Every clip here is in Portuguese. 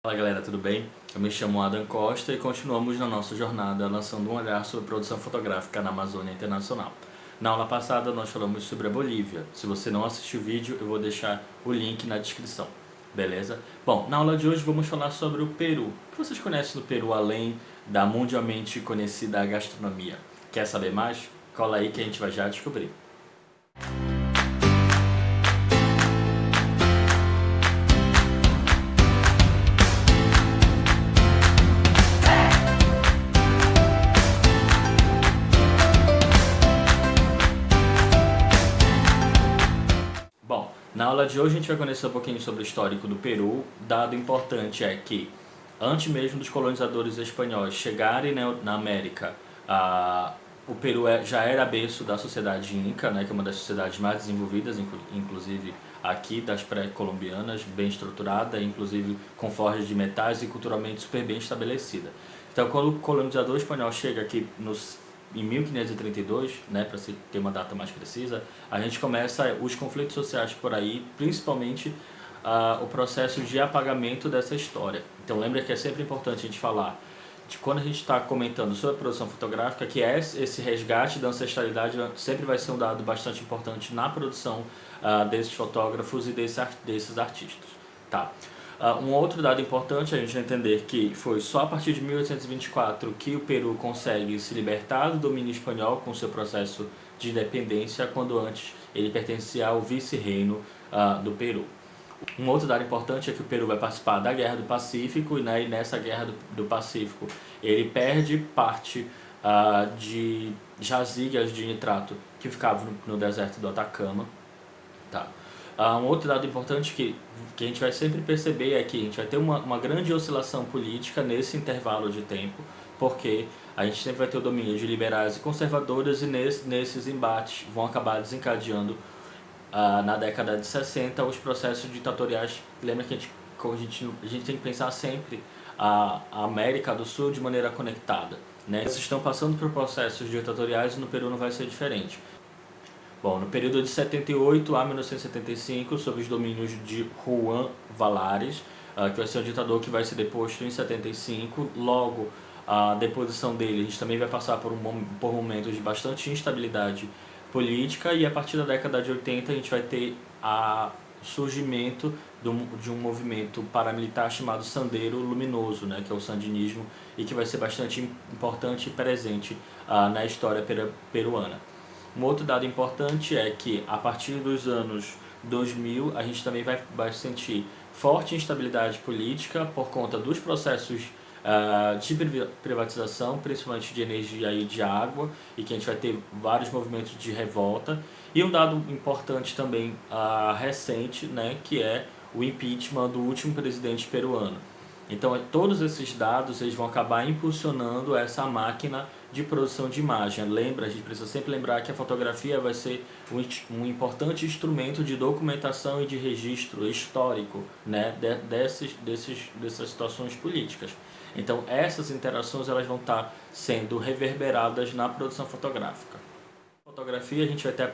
Fala galera, tudo bem? Eu me chamo Adam Costa e continuamos na nossa jornada lançando um olhar sobre produção fotográfica na Amazônia Internacional. Na aula passada nós falamos sobre a Bolívia. Se você não assistiu o vídeo, eu vou deixar o link na descrição, beleza? Bom, na aula de hoje vamos falar sobre o Peru. O que vocês conhecem do Peru além da mundialmente conhecida gastronomia? Quer saber mais? Cola aí que a gente vai já descobrir. Bom, na aula de hoje a gente vai conhecer um pouquinho sobre o histórico do Peru. Dado importante é que, antes mesmo dos colonizadores espanhóis chegarem na América, o Peru já era berço da sociedade inca, né, que é uma das sociedades mais desenvolvidas, inclusive aqui das pré-colombianas, bem estruturada, inclusive com forjas de metais e culturalmente super bem estabelecida. Então, quando o colonizador espanhol chega aqui em 1532, né, para se ter uma data mais precisa, a gente começa os conflitos sociais por aí, principalmente o processo de apagamento dessa história. Então lembra que é sempre importante a gente falar de quando a gente está comentando sobre a produção fotográfica, que esse resgate da ancestralidade sempre vai ser um dado bastante importante na produção desses fotógrafos e desses artistas. Tá? Um outro dado importante é a gente entender que foi só a partir de 1824 que o Peru consegue se libertar do domínio espanhol com seu processo de independência, quando antes ele pertencia ao vice-reino do Peru. Um outro dado importante é que o Peru vai participar da Guerra do Pacífico, né, e nessa Guerra do Pacífico ele perde parte de jazigas de nitrato que ficavam no deserto do Atacama. Tá. Um outro dado importante que a gente vai sempre perceber é que a gente vai ter uma grande oscilação política nesse intervalo de tempo, porque a gente sempre vai ter o domínio de liberais e conservadores, e nesses embates vão acabar desencadeando na década de 60 os processos ditatoriais. Lembra que a gente tem que pensar sempre a América do Sul de maneira conectada, né? Eles estão passando por processos ditatoriais e no Peru não vai ser diferente. Bom, no período de 78 a 1975, sob os domínios de Juan Valares, que vai ser um ditador que vai ser deposto em 75, logo a deposição dele, a gente também vai passar por momentos de bastante instabilidade política, e a partir da década de 80 a gente vai ter o surgimento de um movimento paramilitar chamado Sendero Luminoso, né, que é o sandinismo, e que vai ser bastante importante e presente na história peruana. Um outro dado importante é que a partir dos anos 2000 a gente também vai sentir forte instabilidade política por conta dos processos de privatização, principalmente de energia e de água, e que a gente vai ter vários movimentos de revolta. E um dado importante também recente, né, que é o impeachment do último presidente peruano. Então, todos esses dados eles vão acabar impulsionando essa máquina de produção de imagem. A gente precisa sempre lembrar que a fotografia vai ser um importante instrumento de documentação e de registro histórico, né, dessas situações políticas. Então, essas interações elas vão estar sendo reverberadas na produção fotográfica. Fotografia, a gente vai ter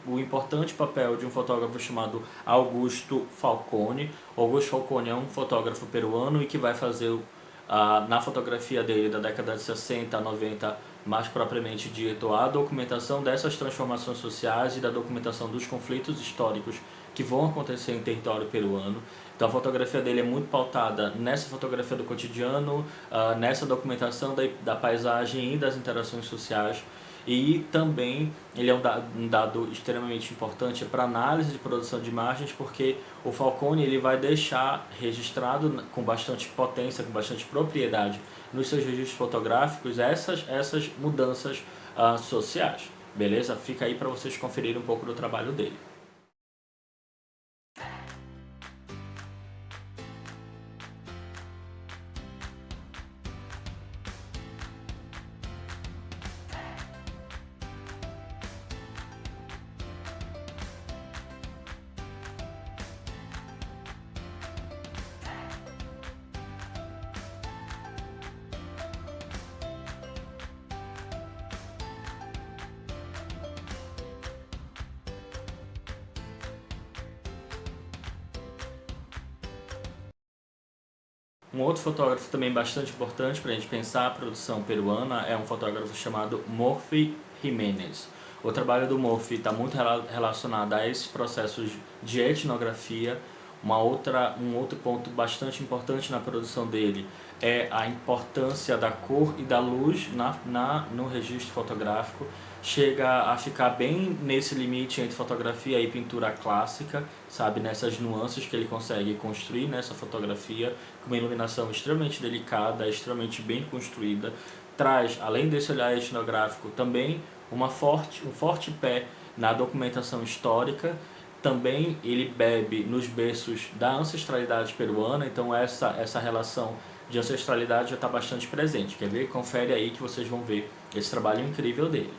o importante papel de um fotógrafo chamado Augusto Falcone. Augusto Falcone é um fotógrafo peruano e que vai fazer na fotografia dele da década de 60 a 90, mais propriamente dito, a documentação dessas transformações sociais e da documentação dos conflitos históricos que vão acontecer em território peruano. Então a fotografia dele é muito pautada nessa fotografia do cotidiano, nessa documentação da paisagem e das interações sociais. E também ele é um dado extremamente importante para análise de produção de imagens, porque o Falcone ele vai deixar registrado com bastante potência, com bastante propriedade nos seus registros fotográficos essas mudanças sociais. Beleza? Fica aí para vocês conferirem um pouco do trabalho dele. Um outro fotógrafo também bastante importante para a gente pensar a produção peruana é um fotógrafo chamado Murphy Jiménez. O trabalho do Murphy está muito relacionado a esses processos de etnografia. Um outro ponto bastante importante na produção dele é a importância da cor e da luz no registro fotográfico. Chega a ficar bem nesse limite entre fotografia e pintura clássica, sabe? Nessas nuances que ele consegue construir nessa fotografia, com uma iluminação extremamente delicada, extremamente bem construída. Traz, além desse olhar etnográfico, também um forte pé na documentação histórica. Também ele bebe nos berços da ancestralidade peruana, então essa relação de ancestralidade já está bastante presente. Quer ver? Confere aí que vocês vão ver esse trabalho incrível dele.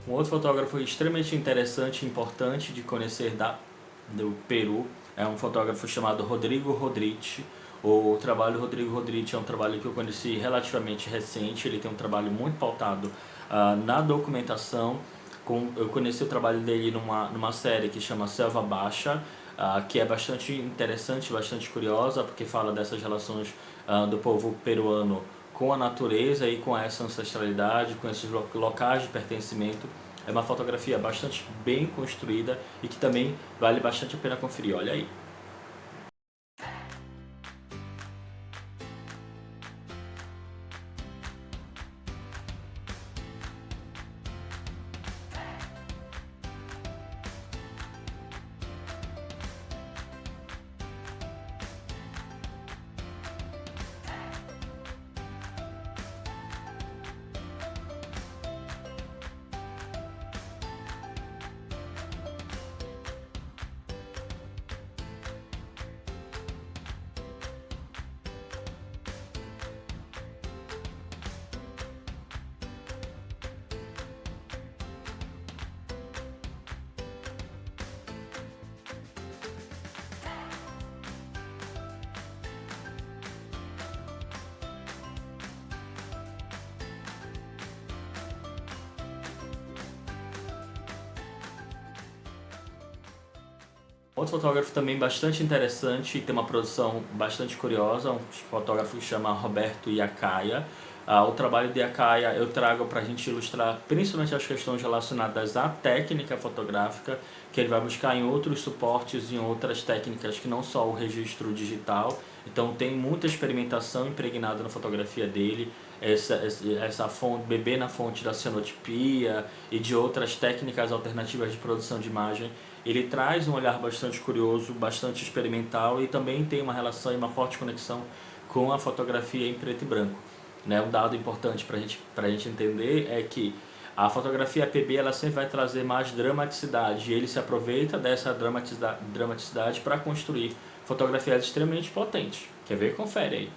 Um outro fotógrafo extremamente interessante e importante de conhecer do Peru é um fotógrafo chamado Rodrigo Rodrigues. O trabalho do Rodrigo Rodrigues é um trabalho que eu conheci relativamente recente. Ele tem um trabalho muito pautado na documentação. Eu conheci o trabalho dele numa série que chama Selva Baixa, que é bastante interessante, bastante curiosa, porque fala dessas relações do povo peruano com a natureza e com essa ancestralidade, com esses locais de pertencimento. É uma fotografia bastante bem construída e que também vale bastante a pena conferir. Olha aí. Outro fotógrafo também bastante interessante e tem uma produção bastante curiosa, um fotógrafo que chama Roberto Iacaia. O trabalho de Iacaia eu trago para a gente ilustrar principalmente as questões relacionadas à técnica fotográfica, que ele vai buscar em outros suportes, em outras técnicas que não só o registro digital. Então tem muita experimentação impregnada na fotografia dele, essa fonte, beber na fonte da cianotipia e de outras técnicas alternativas de produção de imagem. Ele traz um olhar bastante curioso, bastante experimental e também tem uma relação e uma forte conexão com a fotografia em preto e branco. Um dado importante para a gente entender é que a fotografia PB ela sempre vai trazer mais dramaticidade e ele se aproveita dessa dramaticidade para construir fotografias extremamente potentes. Quer ver? Confere aí.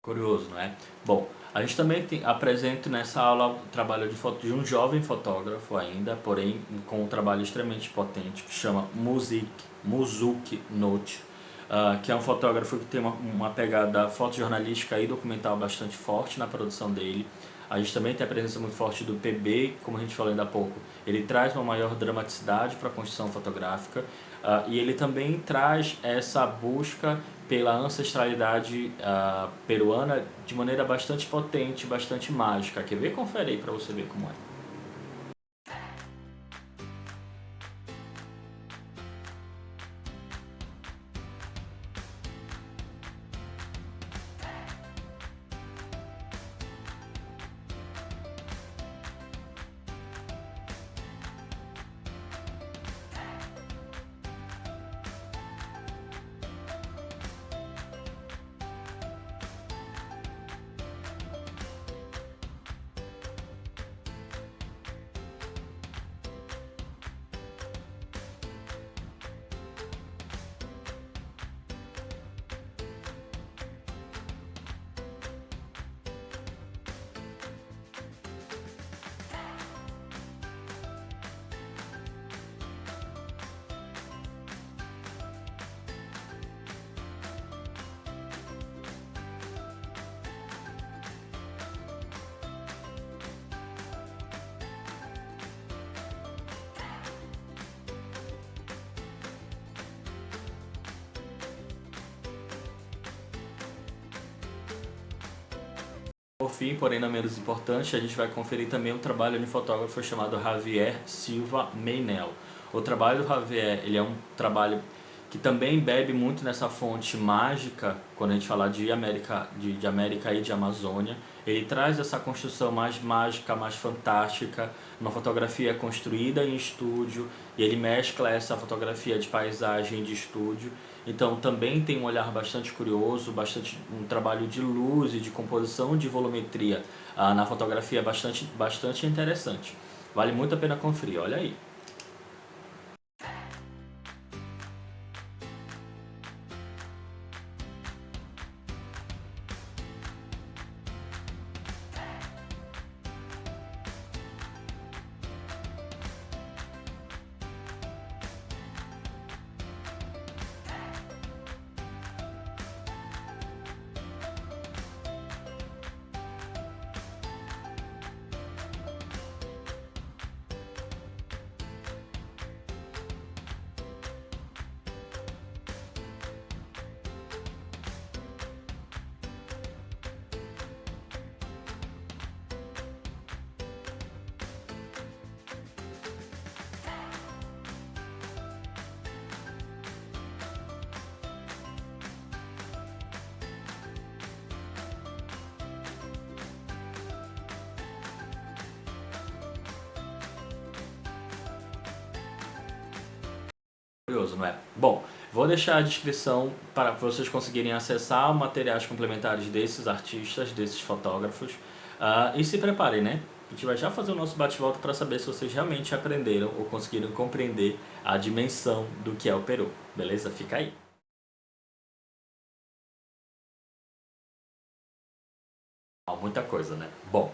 Curioso, não é? Bom, a gente também apresenta nessa aula o trabalho de foto de um jovem fotógrafo ainda, porém com um trabalho extremamente potente, que chama Muzuki Note, que é um fotógrafo que tem uma pegada fotojornalística e documental bastante forte na produção dele. A gente também tem a presença muito forte do PB, como a gente falou ainda há pouco. Ele traz uma maior dramaticidade para a construção fotográfica, e ele também traz essa busca pela ancestralidade peruana de maneira bastante potente, bastante mágica. Quer ver? Confere aí para você ver como é. Por fim, porém não menos importante, a gente vai conferir também um trabalho de um fotógrafo chamado Javier Silva Meinel. O trabalho do Javier, ele é um trabalho que também bebe muito nessa fonte mágica, quando a gente fala de América, de América e de Amazônia. Ele traz essa construção mais mágica, mais fantástica, uma fotografia construída em estúdio, e ele mescla essa fotografia de paisagem de estúdio. Então também tem um olhar bastante curioso, bastante um trabalho de luz e de composição de volumetria na fotografia bastante interessante. Vale muito a pena conferir, olha aí. Curioso, não é? Bom, vou deixar a descrição para vocês conseguirem acessar materiais complementares desses artistas, desses fotógrafos. E se preparem, né? A gente vai já fazer o nosso bate-volta para saber se vocês realmente aprenderam ou conseguiram compreender a dimensão do que é o Peru. Beleza? Fica aí. Muita coisa, né? Bom,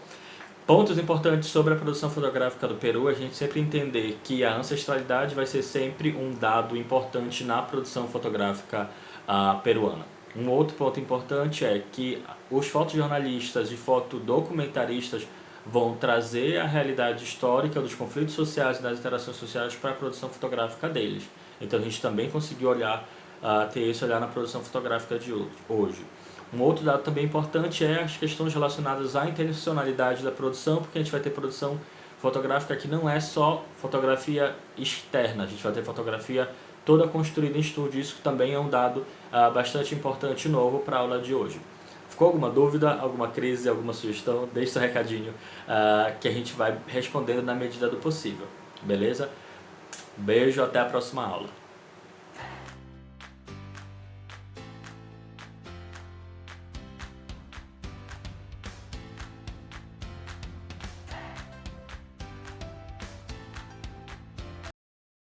pontos importantes sobre a produção fotográfica do Peru, a gente sempre entender que a ancestralidade vai ser sempre um dado importante na produção fotográfica peruana. Um outro ponto importante é que os fotojornalistas e fotodocumentaristas vão trazer a realidade histórica dos conflitos sociais e das interações sociais para a produção fotográfica deles. Então a gente também conseguiu ter esse olhar na produção fotográfica de hoje. Um outro dado também importante é as questões relacionadas à intencionalidade da produção, porque a gente vai ter produção fotográfica que não é só fotografia externa, a gente vai ter fotografia toda construída em estúdio. Isso também é um dado bastante importante novo para a aula de hoje. Ficou alguma dúvida, alguma crise, alguma sugestão? Deixe seu recadinho que a gente vai respondendo na medida do possível, beleza? Beijo, até a próxima aula.